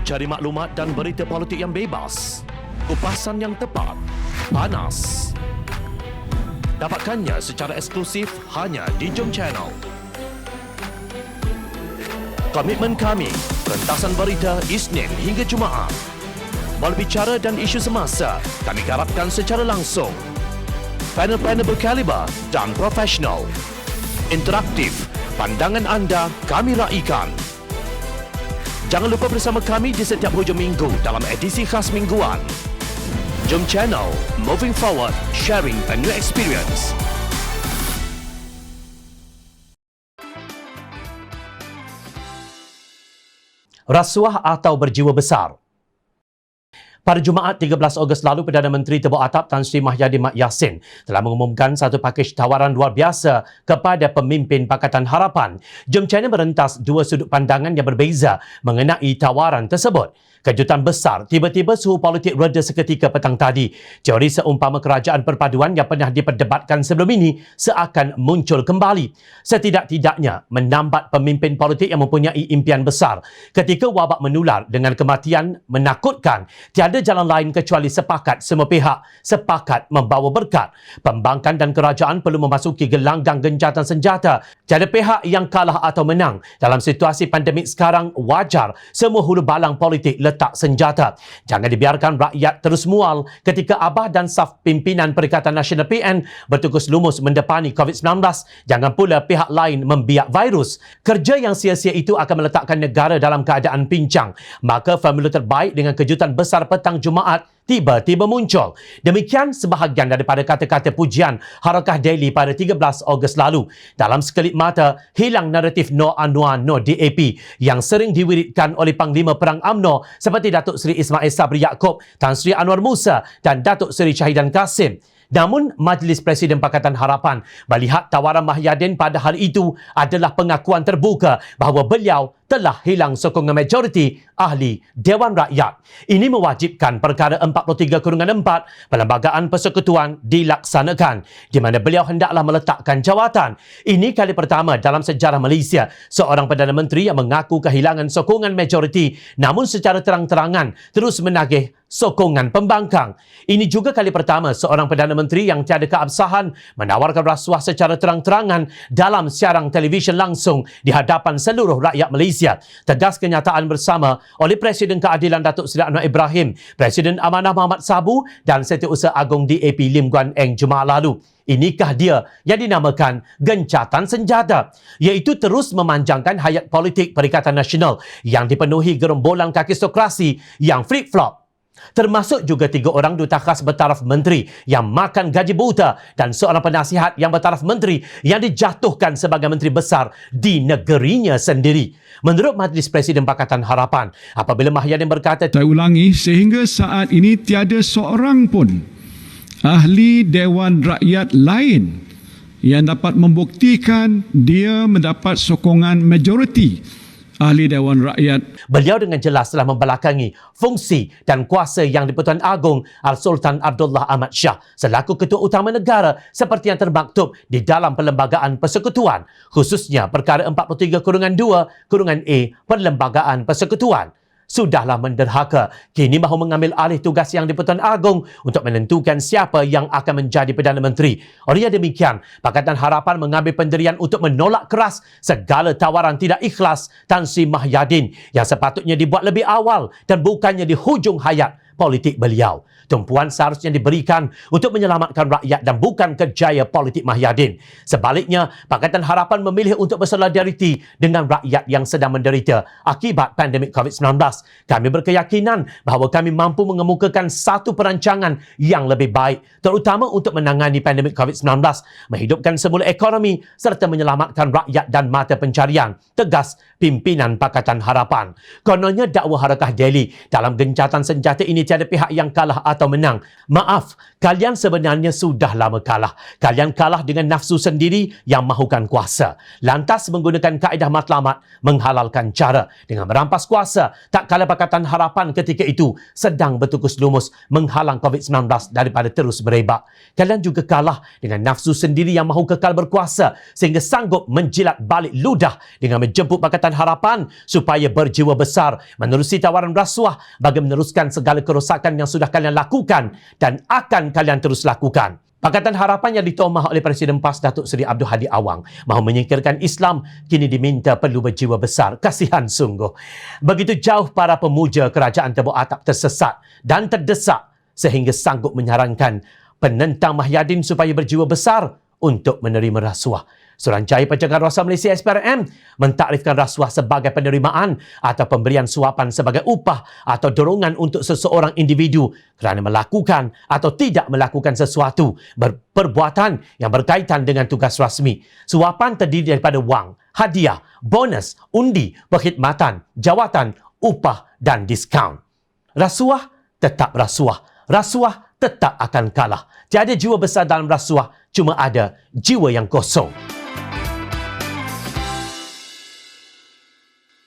Cari maklumat dan berita politik yang bebas, kupasan yang tepat, panas. Dapatkannya secara eksklusif hanya di Jom Channel. Komitmen kami, pentasan berita Isnin hingga Jumaat. Berbicara dan isu semasa, kami garapkan secara langsung. Panel-panel berkaliber dan profesional. Interaktif, pandangan anda kami raikan. Jangan lupa bersama kami di setiap hujung minggu dalam edisi khas mingguan. Jom Channel, moving forward, sharing a new experience. Rasuah atau berjiwa besar. Pada Jumaat 13 Ogos lalu, Perdana Menteri Tebuk Atap Tan Sri Mahyadin Mat Yassin telah mengumumkan satu pakej tawaran luar biasa kepada pemimpin Pakatan Harapan. Jom Channel merentas dua sudut pandangan yang berbeza mengenai tawaran tersebut. Kejutan besar, tiba-tiba suhu politik reda seketika petang tadi. Teori seumpama kerajaan perpaduan yang pernah diperdebatkan sebelum ini seakan muncul kembali. Setidak-tidaknya menambat pemimpin politik yang mempunyai impian besar. Ketika wabak menular dengan kematian menakutkan, tiada jalan lain kecuali sepakat semua pihak, sepakat membawa berkat. Pembangkang dan kerajaan perlu memasuki gelanggang gencatan senjata. Tiada pihak yang kalah atau menang. Dalam situasi pandemik sekarang, wajar semua hulu balang politik letak senjata. Jangan dibiarkan rakyat terus mual ketika Abah dan saf pimpinan Perikatan Nasional PN bertukus lumus mendepani COVID-19. Jangan pula pihak lain membiak virus. Kerja yang sia-sia itu akan meletakkan negara dalam keadaan pincang. Maka formula terbaik dengan kejutan besar petang Jumaat tiba-tiba muncul. Demikian sebahagian daripada kata-kata pujian Harakah Daily pada 13 Ogos lalu. Dalam sekelip mata, hilang naratif No Anwar No DAP yang sering diwiridkan oleh Panglima Perang UMNO seperti Datuk Seri Ismail Sabri Yaakob, Tan Sri Anwar Musa dan Datuk Seri Syahidan Kasim. Namun, Majlis Presiden Pakatan Harapan melihat tawaran Mahyadin pada hari itu adalah pengakuan terbuka bahawa beliau telah hilang sokongan majoriti ahli Dewan Rakyat. Ini mewajibkan perkara 43/4 Perlembagaan Persekutuan dilaksanakan, di mana beliau hendaklah meletakkan jawatan. Ini kali pertama dalam sejarah Malaysia seorang Perdana Menteri yang mengaku kehilangan sokongan majoriti namun secara terang-terangan terus menagih sokongan pembangkang. Ini juga kali pertama seorang Perdana Menteri yang tiada keabsahan menawarkan rasuah secara terang-terangan dalam siaran televisyen langsung di hadapan seluruh rakyat Malaysia. Tegas kenyataan bersama oleh Presiden Keadilan Datuk Seri Anwar Ibrahim, Presiden Amanah Muhammad Sabu dan Setiausaha Agong DAP Lim Guan Eng Jumaat lalu. Inikah dia yang dinamakan gencatan senjata, iaitu terus memanjangkan hayat politik Perikatan Nasional yang dipenuhi gerombolan kakistokrasi yang flip-flop. Termasuk juga 3 orang duta khas bertaraf menteri yang makan gaji buta dan seorang penasihat yang bertaraf menteri yang dijatuhkan sebagai menteri besar di negerinya sendiri. Menurut Majlis Presiden Pakatan Harapan, apabila Mahyadin berkata, saya ulangi, sehingga saat ini tiada seorang pun ahli Dewan Rakyat lain yang dapat membuktikan dia mendapat sokongan majoriti ahli Dewan Rakyat. Beliau dengan jelas telah membelakangi fungsi dan kuasa yang di-Pertuan Agong Al-Sultan Abdullah Ahmad Shah selaku Ketua Utama Negara seperti yang termaktub di dalam Perlembagaan Persekutuan, khususnya perkara 43/2/A Perlembagaan Persekutuan. Sudahlah menderhaka, kini mahu mengambil alih tugas yang di-Pertuan Agong untuk menentukan siapa yang akan menjadi Perdana Menteri. Oleh demikian, Pakatan Harapan mengambil pendirian untuk menolak keras segala tawaran tidak ikhlas Tan Sri Mahyadin yang sepatutnya dibuat lebih awal dan bukannya di hujung hayat politik beliau. Tumpuan seharusnya diberikan untuk menyelamatkan rakyat dan bukan kerjaya politik Mahyadin. Sebaliknya, Pakatan Harapan memilih untuk bersolidariti dengan rakyat yang sedang menderita akibat pandemik COVID-19. Kami berkeyakinan bahawa kami mampu mengemukakan satu perancangan yang lebih baik, terutama untuk menangani pandemik COVID-19, menghidupkan semula ekonomi serta menyelamatkan rakyat dan mata pencarian, tegas pimpinan Pakatan Harapan. Kononnya dakwah Harakah Daily dalam gencatan senjata ini tiada pihak yang kalah atau menang. Maaf, kalian sebenarnya sudah lama kalah. Kalian kalah dengan nafsu sendiri yang mahukan kuasa. Lantas menggunakan kaedah matlamat menghalalkan cara dengan merampas kuasa. Tak kala Pakatan Harapan ketika itu sedang bertukus lumus menghalang COVID-19 daripada terus berebak. Kalian juga kalah dengan nafsu sendiri yang mahu kekal berkuasa sehingga sanggup menjilat balik ludah dengan menjemput Pakatan Harapan supaya berjiwa besar menerusi tawaran rasuah bagi meneruskan segala kerosakan yang sudah kalian lakukan dan akan kalian terus lakukan. Pakatan Harapan yang ditomah oleh Presiden PAS Datuk Seri Abdul Hadi Awang mahu menyingkirkan Islam kini diminta perlu berjiwa besar. Kasihan sungguh. Begitu jauh para pemuja kerajaan Tebuk Atap tersesat dan terdesak sehingga sanggup menyarankan penentang Mahyadin supaya berjiwa besar untuk menerima rasuah. Suruhanjaya Pencegahan Rasuah Malaysia SPRM mentakrifkan rasuah sebagai penerimaan atau pemberian suapan sebagai upah atau dorongan untuk seseorang individu kerana melakukan atau tidak melakukan sesuatu perbuatan yang berkaitan dengan tugas rasmi. Suapan terdiri daripada wang, hadiah, bonus, undi, perkhidmatan, jawatan, upah dan diskaun. Rasuah tetap rasuah. Rasuah tetap akan kalah. Tiada jiwa besar dalam rasuah, cuma ada jiwa yang kosong.